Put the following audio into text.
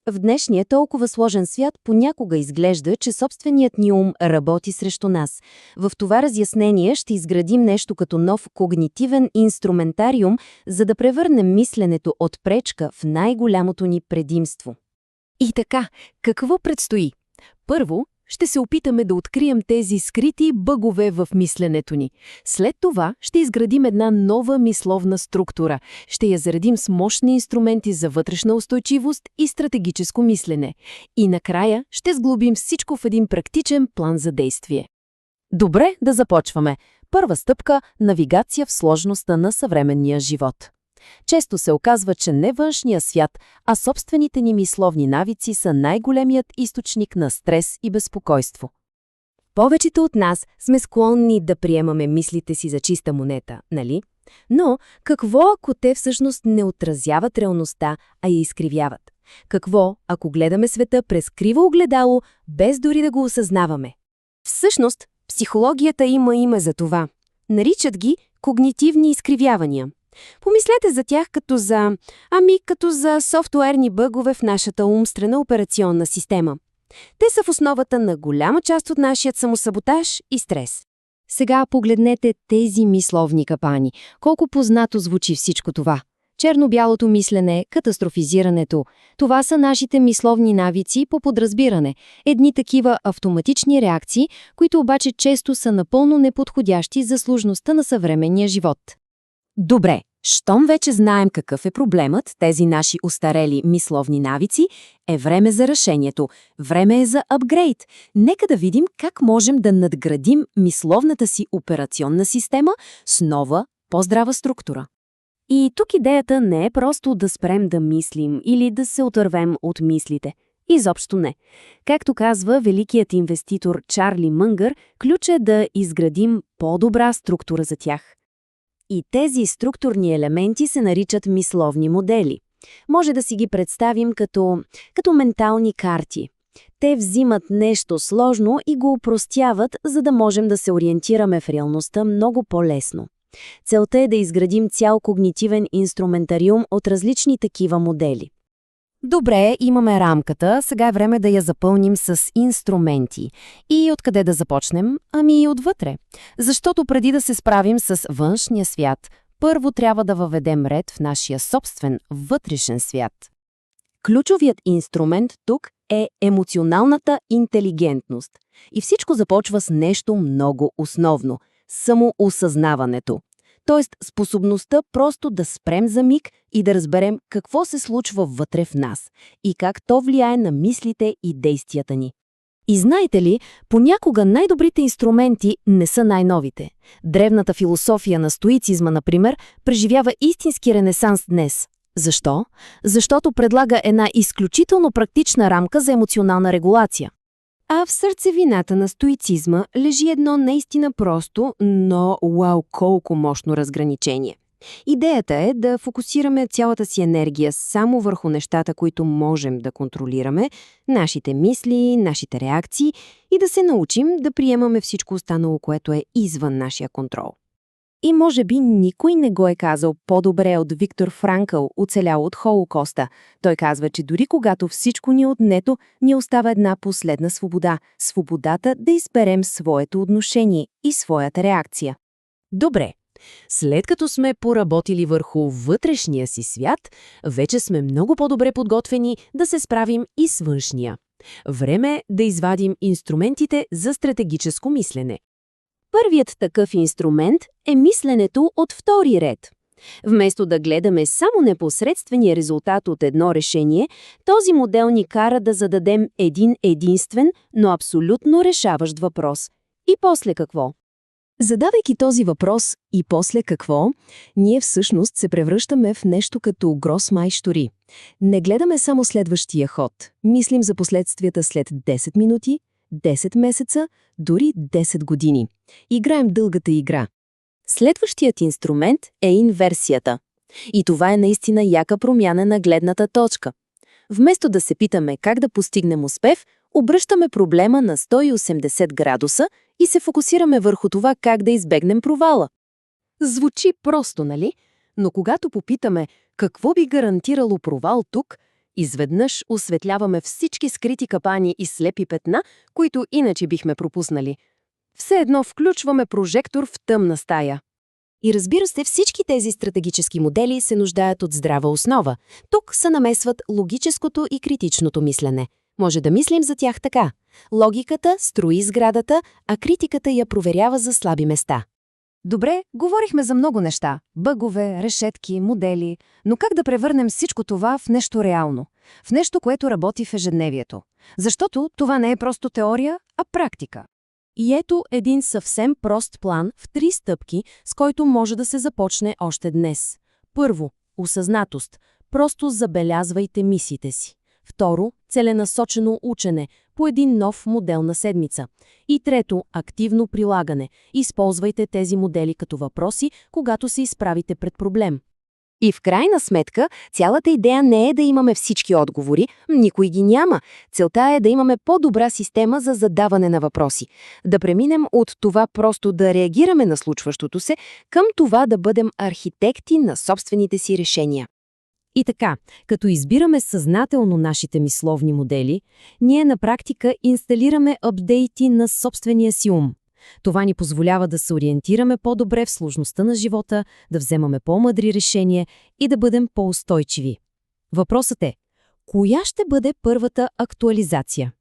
В днешния толкова сложен свят понякога изглежда, че собственият ни ум работи срещу нас. В това разяснение ще изградим нещо като нов когнитивен инструментариум, за да превърнем мисленето от пречка в най-голямото ни предимство. И така, какво предстои? Първо, ще се опитаме да открием тези скрити бъгове в мисленето ни. След това ще изградим една нова мисловна структура. Ще я заредим с мощни инструменти за вътрешна устойчивост и стратегическо мислене. И накрая ще сглобим всичко в един практичен план за действие. Добре, да започваме. Първа стъпка – навигация в сложността на съвременния живот. Често се оказва, че не външния свят, а собствените ни мисловни навици са най-големият източник на стрес и безпокойство. Повечето от нас сме склонни да приемаме мислите си за чиста монета, нали? Но какво, ако те всъщност не отразяват реалността, а я изкривяват? Какво, ако гледаме света през криво огледало, без дори да го осъзнаваме? Всъщност, психологията има име за това. Наричат ги когнитивни изкривявания. Помислете за тях като за софтуерни бъгове в нашата умствена операционна система. Те са в основата на голяма част от нашия самосаботаж и стрес. Сега погледнете тези мисловни капани. Колко познато звучи всичко това. Черно-бялото мислене, катастрофизирането – това са нашите мисловни навици по подразбиране. Едни такива автоматични реакции, които обаче често са напълно неподходящи за сложността на съвременния живот. Добре, щом вече знаем какъв е проблемът, тези наши устарели мисловни навици, е време за решението, време е за апгрейд. Нека да видим как можем да надградим мисловната си операционна система с нова, по-здрава структура. И тук идеята не е просто да спрем да мислим или да се отървем от мислите. Изобщо не. Както казва великият инвеститор Чарли Мънгър, ключ е да изградим по-добра структура за тях. И тези структурни елементи се наричат мисловни модели. Може да си ги представим като ментални карти. Те взимат нещо сложно и го упростяват, за да можем да се ориентираме в реалността много по-лесно. Целта е да изградим цял когнитивен инструментариум от различни такива модели. Добре, имаме рамката, сега е време да я запълним с инструменти. И откъде да започнем? Ами и отвътре. Защото преди да се справим с външния свят, първо трябва да въведем ред в нашия собствен вътрешен свят. Ключовият инструмент тук е емоционалната интелигентност. И всичко започва с нещо много основно – самоосъзнаването. Тоест способността просто да спрем за миг и да разберем какво се случва вътре в нас и как то влияе на мислите и действията ни. И знаете ли, понякога най-добрите инструменти не са най-новите. Древната философия на стоицизма, например, преживява истински ренесанс днес. Защо? Защото предлага една изключително практична рамка за емоционална регулация. А в сърцевината на стоицизма лежи едно наистина просто, но вау, колко мощно разграничение. Идеята е да фокусираме цялата си енергия само върху нещата, които можем да контролираме, нашите мисли, нашите реакции и да се научим да приемаме всичко останало, което е извън нашия контрол. И може би никой не го е казал по-добре от Виктор Франкъл, оцелял от Холокоста. Той казва, че дори когато всичко ни е отнето, ни остава една последна свобода – свободата да изберем своето отношение и своята реакция. Добре, след като сме поработили върху вътрешния си свят, вече сме много по-добре подготвени да се справим и с външния. Време е да извадим инструментите за стратегическо мислене. Първият такъв инструмент е мисленето от втори ред. Вместо да гледаме само непосредствения резултат от едно решение, този модел ни кара да зададем един единствен, но абсолютно решаващ въпрос. И после какво? Задавайки този въпрос «и после какво?», ние всъщност се превръщаме в нещо като гросмайштори. Не гледаме само следващия ход. Мислим за последствията след 10 минути, 10 месеца, дори 10 години. Играем дългата игра. Следващият инструмент е инверсията. И това е наистина яка промяна на гледната точка. Вместо да се питаме как да постигнем успех, обръщаме проблема на 180 градуса и се фокусираме върху това как да избегнем провала. Звучи просто, нали? Но когато попитаме какво би гарантирало провал тук, Изведнъж осветляваме всички скрити капани и слепи петна, които иначе бихме пропуснали. Все едно включваме прожектор в тъмна стая. И разбира се, всички тези стратегически модели се нуждаят от здрава основа. Тук се намесват логическото и критичното мислене. Може да мислим за тях така. Логиката строи сградата, а критиката я проверява за слаби места. Добре, говорихме за много неща – бъгове, решетки, модели, но как да превърнем всичко това в нещо реално? В нещо, което работи в ежедневието? Защото това не е просто теория, а практика. И ето един съвсем прост план в 3 стъпки, с който може да се започне още днес. Първо, осъзнатост. Просто забелязвайте мислите си. Второ, целенасочено учене по един нов модел на седмица. И трето, активно прилагане. Използвайте тези модели като въпроси, когато се изправите пред проблем. И в крайна сметка, цялата идея не е да имаме всички отговори, никой ги няма. Целта е да имаме по-добра система за задаване на въпроси. Да преминем от това просто да реагираме на случващото се, към това да бъдем архитекти на собствените си решения. И така, като избираме съзнателно нашите мисловни модели, ние на практика инсталираме апдейти на собствения си ум. Това ни позволява да се ориентираме по-добре в сложността на живота, да вземаме по-мъдри решения и да бъдем по-устойчиви. Въпросът е, коя ще бъде първата актуализация?